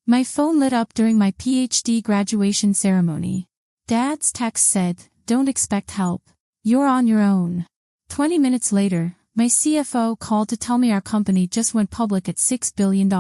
My phone lit up during my PhD graduation ceremony. Dad's text said, "Don't expect help. You're on your own." 20 minutes later, my CFO called to tell me our company just went public at $6 billion.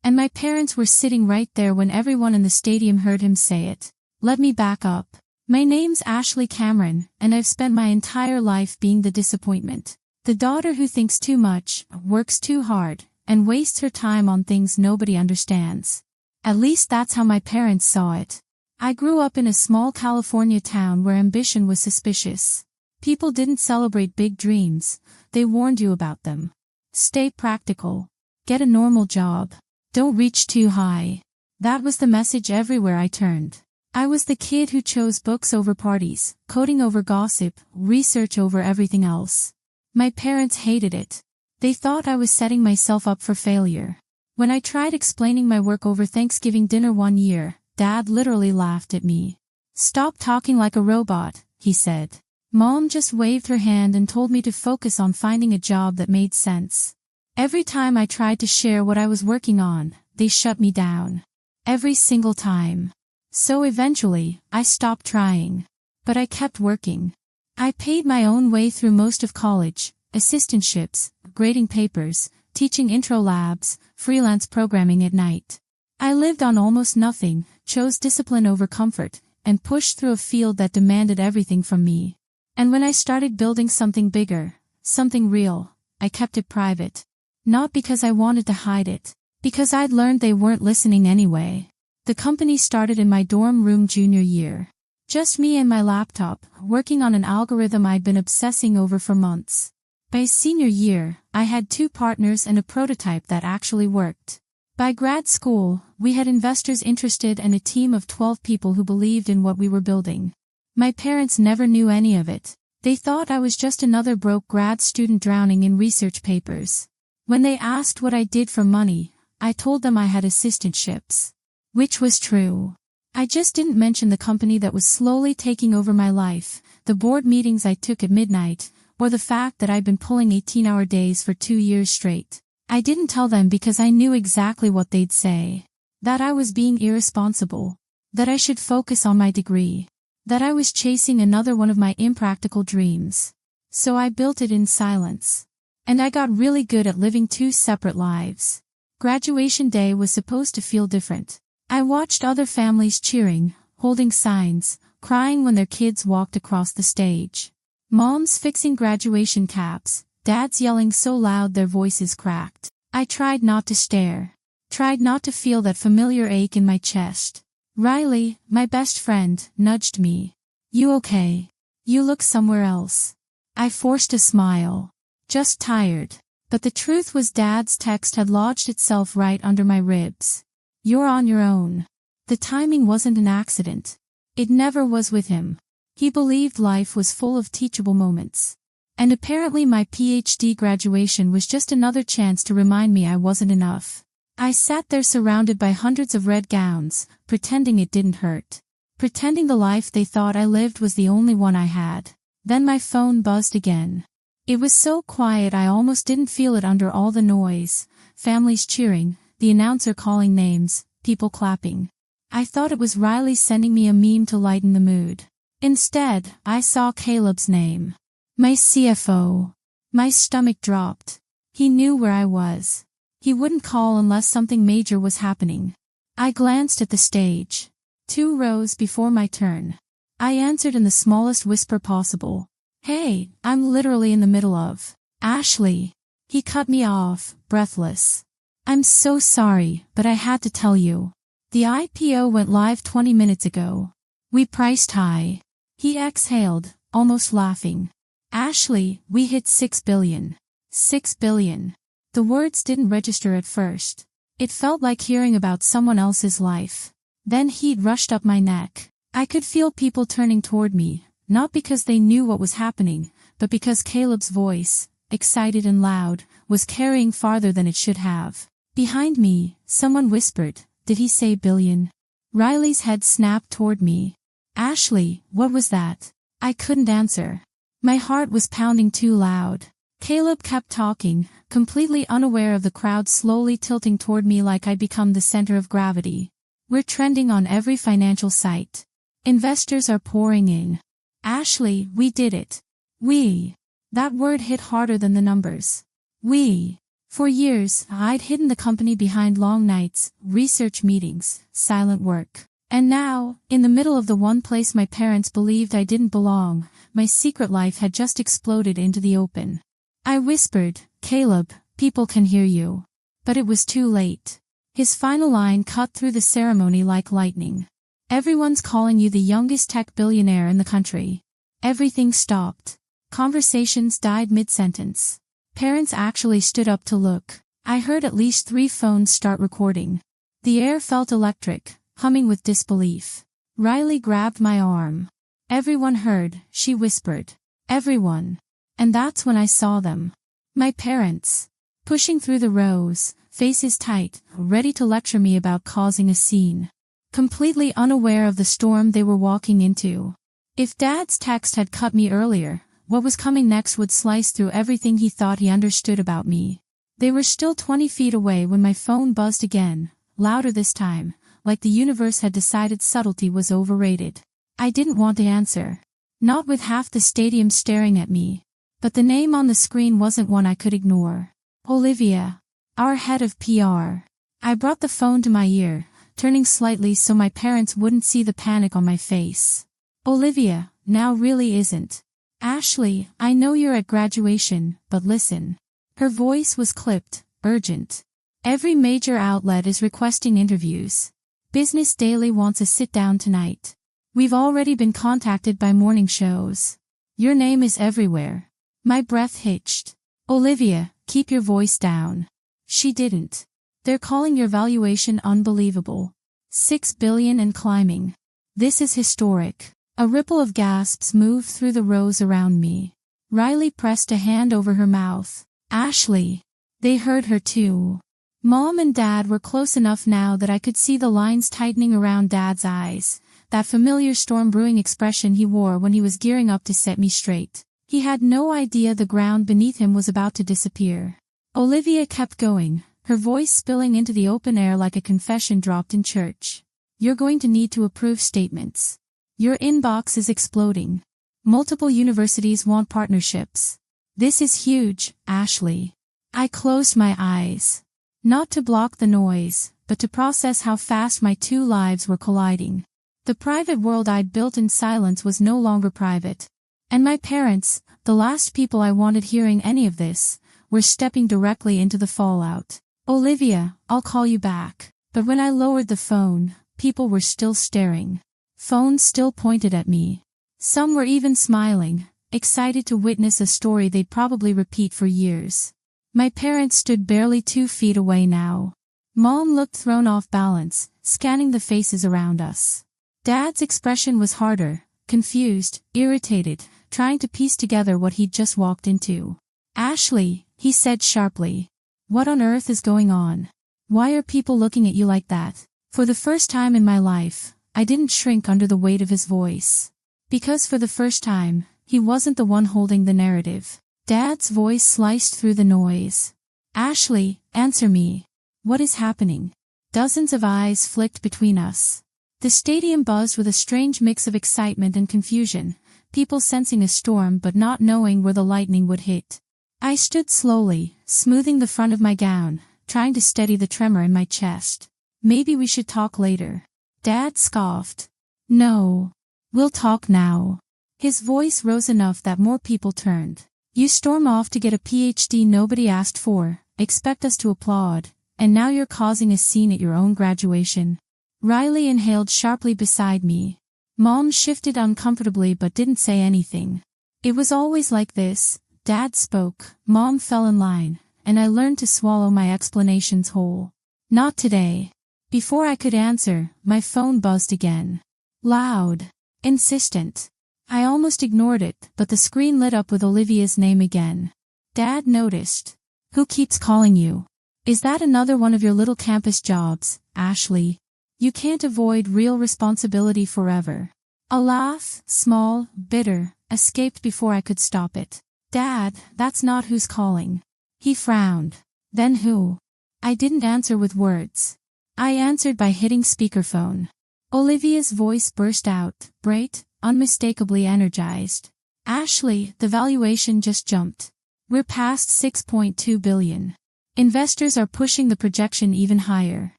And my parents were sitting right there when everyone in the stadium heard him say it. Let me back up. My name's Ashley Cameron, and I've spent my entire life being the disappointment. The daughter who thinks too much, works too hard, and wastes her time on things nobody understands. At least that's how my parents saw it. I grew up in a small California town where ambition was suspicious. People didn't celebrate big dreams, they warned you about them. Stay practical. Get a normal job. Don't reach too high. That was the message everywhere I turned. I was the kid who chose books over parties, coding over gossip, research over everything else. My parents hated it. They thought I was setting myself up for failure. When I tried explaining my work over Thanksgiving dinner one year, Dad literally laughed at me. "Stop talking like a robot," he said. Mom just waved her hand and told me to focus on finding a job that made sense. Every time I tried to share what I was working on, they shut me down. Every single time. So eventually, I stopped trying. But I kept working. I paid my own way through most of college, assistantships, grading papers, teaching intro labs, freelance programming at night. I lived on almost nothing, chose discipline over comfort, and pushed through a field that demanded everything from me. And when I started building something bigger, something real, I kept it private. Not because I wanted to hide it, because I'd learned they weren't listening anyway. The company started in my dorm room junior year. Just me and my laptop, working on an algorithm I'd been obsessing over for months. By senior year, I had 2 partners and a prototype that actually worked. By grad school, we had investors interested and a team of 12 people who believed in what we were building. My parents never knew any of it. They thought I was just another broke grad student drowning in research papers. When they asked what I did for money, I told them I had assistantships. Which was true. I just didn't mention the company that was slowly taking over my life, the board meetings I took at midnight, or the fact that I'd been pulling 18-hour days for 2 years straight. I didn't tell them because I knew exactly what they'd say. That I was being irresponsible. That I should focus on my degree. That I was chasing another one of my impractical dreams. So I built it in silence. And I got really good at living 2 separate lives. Graduation day was supposed to feel different. I watched other families cheering, holding signs, crying when their kids walked across the stage. Moms fixing graduation caps, dads yelling so loud their voices cracked. I tried not to stare. Tried not to feel that familiar ache in my chest. Riley, my best friend, nudged me. "You okay? You look somewhere else." I forced a smile. Just tired. But the truth was Dad's text had lodged itself right under my ribs. "You're on your own." The timing wasn't an accident. It never was with him. He believed life was full of teachable moments. And apparently my PhD graduation was just another chance to remind me I wasn't enough. I sat there surrounded by hundreds of red gowns, pretending it didn't hurt. Pretending the life they thought I lived was the only one I had. Then my phone buzzed again. It was so quiet I almost didn't feel it under all the noise, families cheering, the announcer calling names, people clapping. I thought it was Riley sending me a meme to lighten the mood. Instead, I saw Caleb's name. My CFO. My stomach dropped. He knew where I was. He wouldn't call unless something major was happening. I glanced at the stage. 2 rows before my turn. I answered in the smallest whisper possible. "Hey, I'm literally in the middle of." "Ashley." He cut me off, breathless. "I'm so sorry, but I had to tell you. The IPO went live 20 minutes ago. We priced high." He exhaled, almost laughing. "Ashley, we hit 6 billion. 6 billion. The words didn't register at first. It felt like hearing about someone else's life. Then heat rushed up my neck. I could feel people turning toward me, not because they knew what was happening, but because Caleb's voice, excited and loud, was carrying farther than it should have. Behind me, someone whispered, "Did he say billion?" Riley's head snapped toward me. "Ashley, what was that?" I couldn't answer. My heart was pounding too loud. Caleb kept talking, completely unaware of the crowd slowly tilting toward me like I'd become the center of gravity. We're trending on every financial site. Investors are pouring in. Ashley, we did it. We. That word hit harder than the numbers. We. For years, I'd hidden the company behind long nights, research meetings, silent work. And now, in the middle of the one place my parents believed I didn't belong, my secret life had just exploded into the open. I whispered, Caleb, people can hear you. But it was too late. His final line cut through the ceremony like lightning. Everyone's calling you the youngest tech billionaire in the country. Everything stopped. Conversations died mid-sentence. Parents actually stood up to look. I heard at least 3 phones start recording. The air felt electric, humming with disbelief. Riley grabbed my arm. Everyone heard, she whispered. Everyone. And that's when I saw them. My parents. Pushing through the rows, faces tight, ready to lecture me about causing a scene. Completely unaware of the storm they were walking into. If Dad's text had cut me earlier, what was coming next would slice through everything he thought he understood about me. They were still 20 feet away when my phone buzzed again, louder this time, like the universe had decided subtlety was overrated. I didn't want to answer. Not with half the stadium staring at me. But the name on the screen wasn't one I could ignore. Olivia. Our head of PR. I brought the phone to my ear, turning slightly so my parents wouldn't see the panic on my face. Olivia, now really isn't. Ashley, I know you're at graduation, but listen. Her voice was clipped, urgent. Every major outlet is requesting interviews. Business Daily wants a sit-down tonight. We've already been contacted by morning shows. Your name is everywhere. My breath hitched. Olivia, keep your voice down. She didn't. They're calling your valuation unbelievable. 6 billion and climbing. This is historic. A ripple of gasps moved through the rows around me. Riley pressed a hand over her mouth. Ashley. They heard her too. Mom and Dad were close enough now that I could see the lines tightening around Dad's eyes, that familiar storm-brewing expression he wore when he was gearing up to set me straight. He had no idea the ground beneath him was about to disappear. Olivia kept going, her voice spilling into the open air like a confession dropped in church. You're going to need to approve statements. Your inbox is exploding. Multiple universities want partnerships. This is huge, Ashley. I closed my eyes. Not to block the noise, but to process how fast my 2 lives were colliding. The private world I'd built in silence was no longer private. And my parents, the last people I wanted hearing any of this, were stepping directly into the fallout. Olivia, I'll call you back. But when I lowered the phone, people were still staring. Phones still pointed at me. Some were even smiling, excited to witness a story they'd probably repeat for years. My parents stood barely 2 feet away now. Mom looked thrown off balance, scanning the faces around us. Dad's expression was harder, confused, irritated, trying to piece together what he'd just walked into. Ashley, he said sharply. What on earth is going on? Why are people looking at you like that? For the first time in my life, I didn't shrink under the weight of his voice. Because for the first time, he wasn't the one holding the narrative. Dad's voice sliced through the noise. Ashley, answer me. What is happening? Dozens of eyes flicked between us. The stadium buzzed with a strange mix of excitement and confusion, people sensing a storm but not knowing where the lightning would hit. I stood slowly, smoothing the front of my gown, trying to steady the tremor in my chest. Maybe we should talk later. Dad scoffed. No. We'll talk now. His voice rose enough that more people turned. You storm off to get a PhD nobody asked for, expect us to applaud, and now you're causing a scene at your own graduation. Riley inhaled sharply beside me. Mom shifted uncomfortably but didn't say anything. It was always like this. Dad spoke, Mom fell in line, and I learned to swallow my explanations whole. Not today. Before I could answer, my phone buzzed again. Loud. Insistent. I almost ignored it, but the screen lit up with Olivia's name again. Dad noticed. Who keeps calling you? Is that another one of your little campus jobs, Ashley? You can't avoid real responsibility forever. A laugh, small, bitter, escaped before I could stop it. Dad, that's not who's calling. He frowned. Then who? I didn't answer with words. I answered by hitting speakerphone. Olivia's voice burst out, bright, unmistakably energized. Ashley, the valuation just jumped. We're past 6.2 billion. Investors are pushing the projection even higher.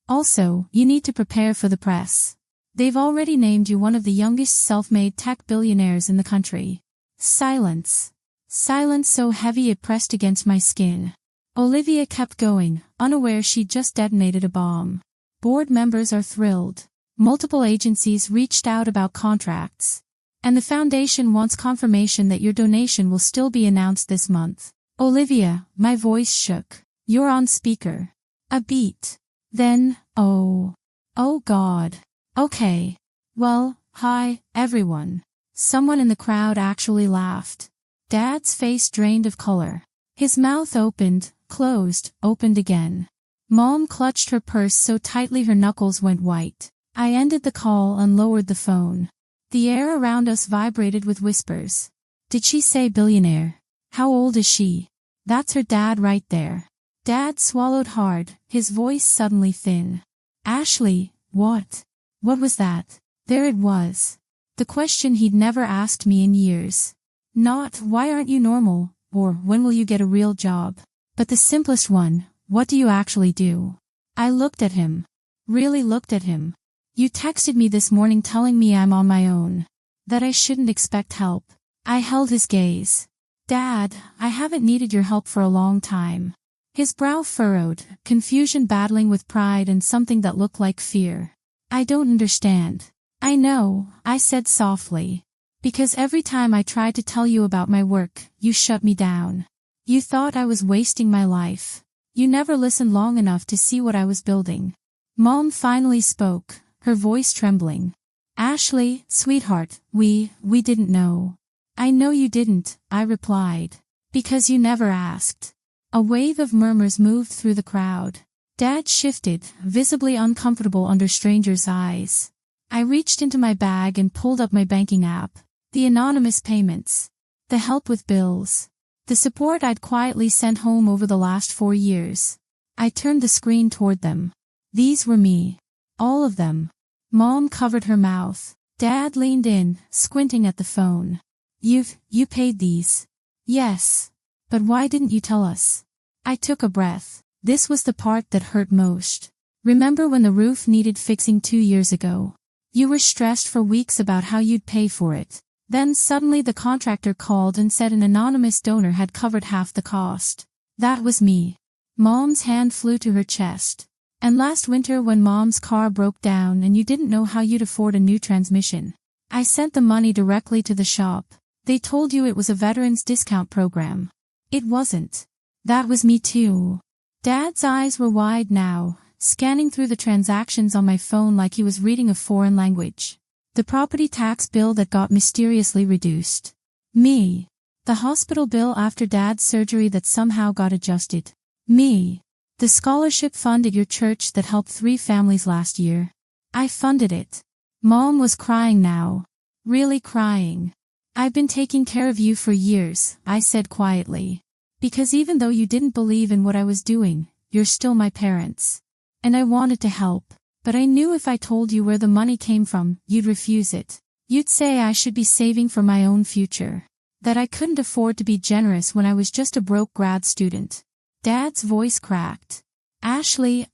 Also, you need to prepare for the press. They've already named you one of the youngest self-made tech billionaires in the country. Silence. Silence so heavy it pressed against my skin. Olivia kept going, unaware she'd just detonated a bomb. Board members are thrilled. Multiple agencies reached out about contracts. And the foundation wants confirmation that your donation will still be announced this month. Olivia, my voice shook. You're on speaker. A beat. Then, oh God. Okay. Well, hi, everyone. Someone in the crowd actually laughed. Dad's face drained of color. His mouth opened, closed, opened again. Mom clutched her purse so tightly her knuckles went white. I ended the call and lowered the phone. The air around us vibrated with whispers. Did she say billionaire? How old is she? That's her dad right there. Dad swallowed hard, his voice suddenly thin. Ashley, what? What was that? There it was. The question he'd never asked me in years. Not, why aren't you normal, or when will you get a real job? But the simplest one, what do you actually do? I looked at him. Really looked at him. You texted me this morning telling me I'm on my own. That I shouldn't expect help. I held his gaze. Dad, I haven't needed your help for a long time. His brow furrowed, confusion battling with pride and something that looked like fear. I don't understand. I know, I said softly. Because every time I tried to tell you about my work, you shut me down. You thought I was wasting my life. You never listened long enough to see what I was building. Mom finally spoke, her voice trembling. Ashley, sweetheart, we didn't know. I know you didn't, I replied. Because you never asked. A wave of murmurs moved through the crowd. Dad shifted, visibly uncomfortable under strangers' eyes. I reached into my bag and pulled up my banking app. The anonymous payments. The help with bills. The support I'd quietly sent home over the last 4 years. I turned the screen toward them. These were me. All of them. Mom covered her mouth. Dad leaned in, squinting at the phone. You paid these. Yes. But why didn't you tell us? I took a breath. This was the part that hurt most. Remember when the roof needed fixing 2 years ago? You were stressed for weeks about how you'd pay for it. Then suddenly the contractor called and said an anonymous donor had covered half the cost. That was me. Mom's hand flew to her chest. And last winter when Mom's car broke down and you didn't know how you'd afford a new transmission. I sent the money directly to the shop. They told you it was a veterans discount program. It wasn't. That was me too. Dad's eyes were wide now, scanning through the transactions on my phone like he was reading a foreign language. The property tax bill that got mysteriously reduced. Me. The hospital bill after Dad's surgery that somehow got adjusted. Me. The scholarship fund at your church that helped 3 families last year. I funded it. Mom was crying now. Really crying. I've been taking care of you for years, I said quietly. Because even though you didn't believe in what I was doing, you're still my parents. And I wanted to help. But I knew if I told you where the money came from, you'd refuse it. You'd say I should be saving for my own future. That I couldn't afford to be generous when I was just a broke grad student. Dad's voice cracked. Ashley,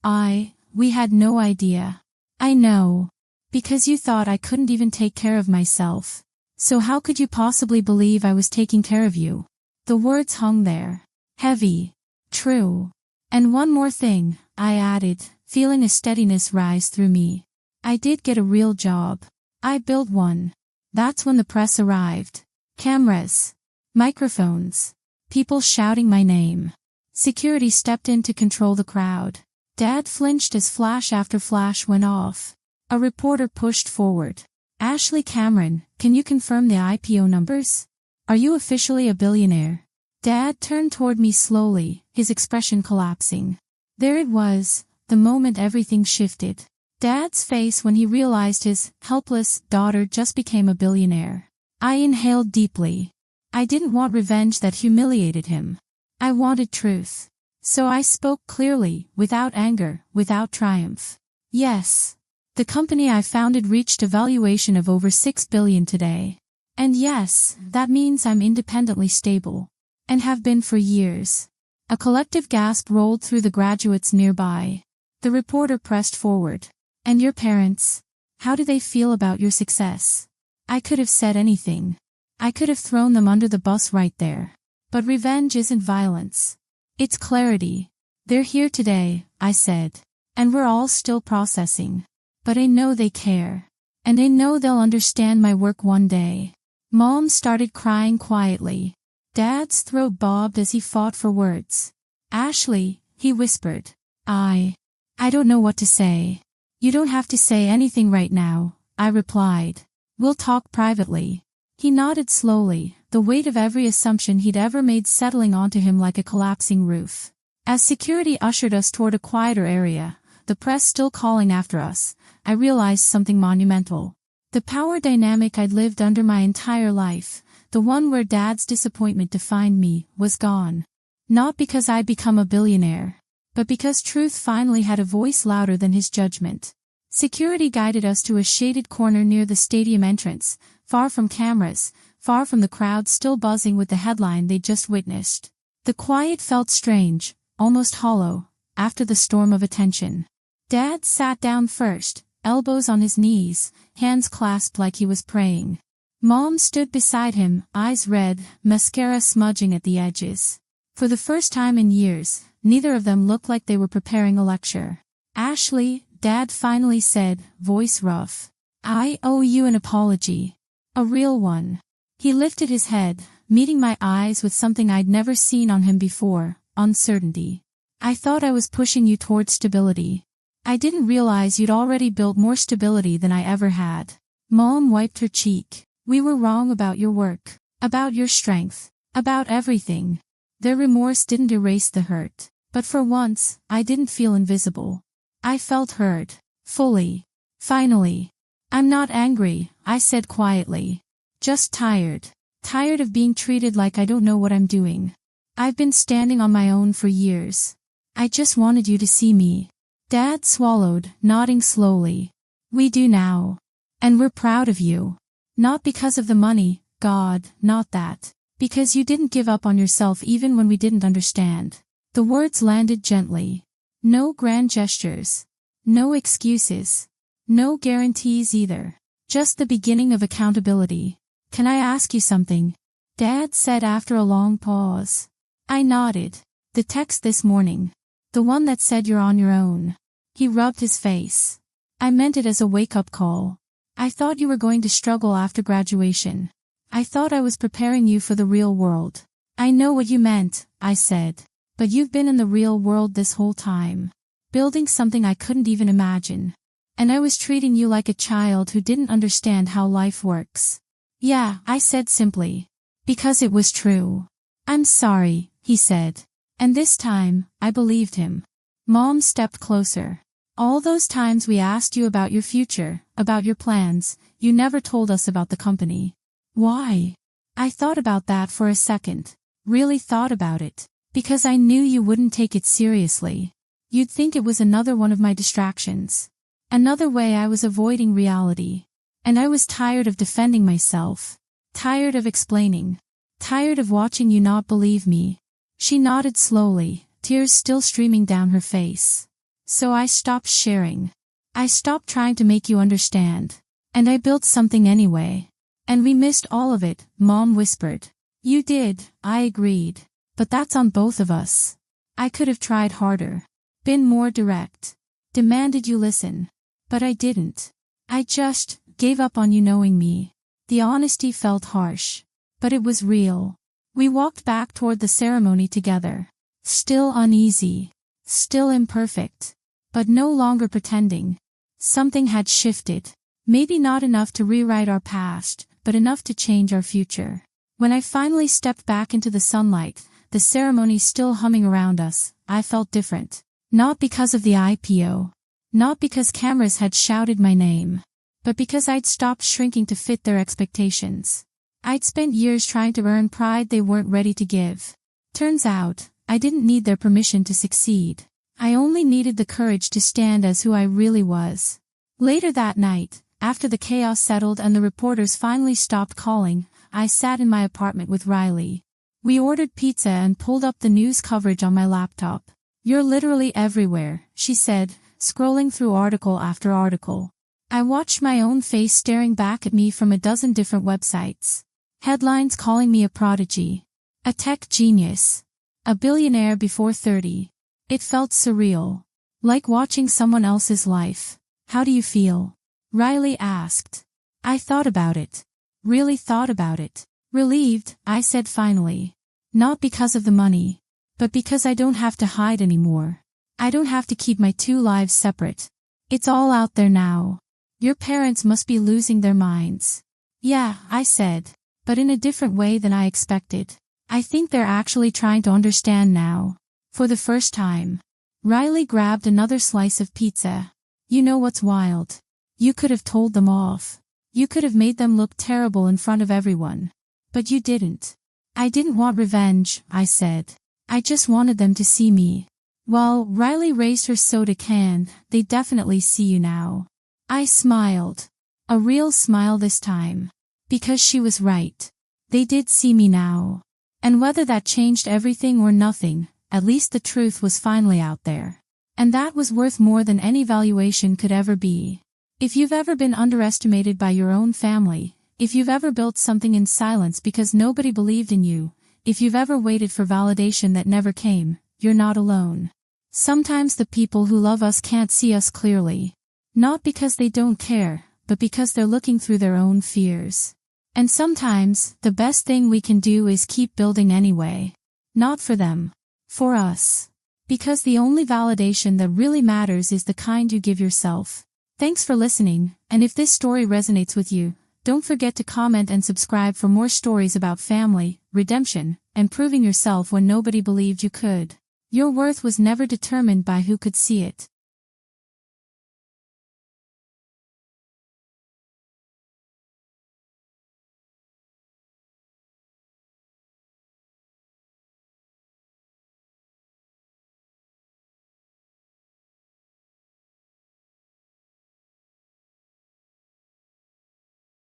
we had no idea. I know. Because you thought I couldn't even take care of myself. So how could you possibly believe I was taking care of you? The words hung there. Heavy. True. And one more thing, I added, feeling a steadiness rise through me. I did get a real job. I built one. That's when the press arrived. Cameras. Microphones. People shouting my name. Security stepped in to control the crowd. Dad flinched as flash after flash went off. A reporter pushed forward. Ashley Cameron, can you confirm the IPO numbers? Are you officially a billionaire? Dad turned toward me slowly, his expression collapsing. There it was, the moment everything shifted. Dad's face when he realized his helpless daughter just became a billionaire. I inhaled deeply. I didn't want revenge that humiliated him. I wanted truth. So I spoke clearly, without anger, without triumph. Yes. The company I founded reached a valuation of over $6 billion today. And yes, that means I'm independently stable. And have been for years. A collective gasp rolled through the graduates nearby. The reporter pressed forward. And your parents? How do they feel about your success? I could have said anything. I could have thrown them under the bus right there. But revenge isn't violence. It's clarity. They're here today, I said. And we're all still processing. But I know they care. And I know they'll understand my work one day. Mom started crying quietly. Dad's throat bobbed as he fought for words. Ashley, he whispered. I don't know what to say. You don't have to say anything right now, I replied. We'll talk privately. He nodded slowly, the weight of every assumption he'd ever made settling onto him like a collapsing roof. As security ushered us toward a quieter area, the press still calling after us, I realized something monumental. The power dynamic I'd lived under my entire life, the one where Dad's disappointment defined me, was gone. Not because I'd become a billionaire, but because truth finally had a voice louder than his judgment. Security guided us to a shaded corner near the stadium entrance, far from cameras, far from the crowd still buzzing with the headline they'd just witnessed. The quiet felt strange, almost hollow, after the storm of attention. Dad sat down first, elbows on his knees, hands clasped like he was praying. Mom stood beside him, eyes red, mascara smudging at the edges. For the first time in years, neither of them looked like they were preparing a lecture. Ashley, Dad finally said, voice rough. I owe you an apology. A real one. He lifted his head, meeting my eyes with something I'd never seen on him before, uncertainty. I thought I was pushing you toward stability. I didn't realize you'd already built more stability than I ever had. Mom wiped her cheek. We were wrong about your work, about your strength, about everything. Their remorse didn't erase the hurt. But for once, I didn't feel invisible. I felt heard. Fully. Finally. I'm not angry, I said quietly. Just tired. Tired of being treated like I don't know what I'm doing. I've been standing on my own for years. I just wanted you to see me. Dad swallowed, nodding slowly. We do now. And we're proud of you. Not because of the money, God, not that. Because you didn't give up on yourself even when we didn't understand. The words landed gently. No grand gestures. No excuses. No guarantees either. Just the beginning of accountability. Can I ask you something? Dad said after a long pause. I nodded. The text this morning. The one that said you're on your own. He rubbed his face. I meant it as a wake-up call. I thought you were going to struggle after graduation. I thought I was preparing you for the real world. I know what you meant, I said. But you've been in the real world this whole time. Building something I couldn't even imagine. And I was treating you like a child who didn't understand how life works. Yeah, I said simply. Because it was true. I'm sorry, he said. And this time, I believed him. Mom stepped closer. All those times we asked you about your future, about your plans, you never told us about the company. Why? I thought about that for a second. Really thought about it. Because I knew you wouldn't take it seriously. You'd think it was another one of my distractions. Another way I was avoiding reality. And I was tired of defending myself. Tired of explaining. Tired of watching you not believe me. She nodded slowly, tears still streaming down her face. So I stopped sharing. I stopped trying to make you understand. And I built something anyway. And we missed all of it, Mom whispered. You did, I agreed. But that's on both of us. I could have tried harder. Been more direct. Demanded you listen. But I didn't. I just gave up on you knowing me. The honesty felt harsh. But it was real. We walked back toward the ceremony together. Still uneasy. Still imperfect. But no longer pretending. Something had shifted. Maybe not enough to rewrite our past, but enough to change our future. When I finally stepped back into the sunlight, the ceremony still humming around us, I felt different. Not because of the IPO. Not because cameras had shouted my name. But because I'd stopped shrinking to fit their expectations. I'd spent years trying to earn pride they weren't ready to give. Turns out, I didn't need their permission to succeed. I only needed the courage to stand as who I really was. Later that night, after the chaos settled and the reporters finally stopped calling, I sat in my apartment with Riley. We ordered pizza and pulled up the news coverage on my laptop. "You're literally everywhere," she said, scrolling through article after article. I watched my own face staring back at me from a dozen different websites. Headlines calling me a prodigy, a tech genius, a billionaire before 30. It felt surreal. Like watching someone else's life. "How do you feel?" Riley asked. I thought about it. Really thought about it. "Relieved," I said finally. "Not because of the money. But because I don't have to hide anymore. I don't have to keep my two lives separate. It's all out there now." "Your parents must be losing their minds." "Yeah," I said. But in a different way than I expected. "I think they're actually trying to understand now. For the first time." Riley grabbed another slice of pizza. "You know what's wild? You could have told them off. You could have made them look terrible in front of everyone. But you didn't." "I didn't want revenge," I said. "I just wanted them to see me." "Well," Riley raised her soda can, "they definitely see you now." I smiled. A real smile this time. Because she was right. They did see me now. And whether that changed everything or nothing, at least the truth was finally out there. And that was worth more than any valuation could ever be. If you've ever been underestimated by your own family, if you've ever built something in silence because nobody believed in you, if you've ever waited for validation that never came, you're not alone. Sometimes the people who love us can't see us clearly. Not because they don't care, but because they're looking through their own fears. And sometimes, the best thing we can do is keep building anyway. Not for them. For us. Because the only validation that really matters is the kind you give yourself. Thanks for listening, and if this story resonates with you, don't forget to comment and subscribe for more stories about family, redemption, and proving yourself when nobody believed you could. Your worth was never determined by who could see it.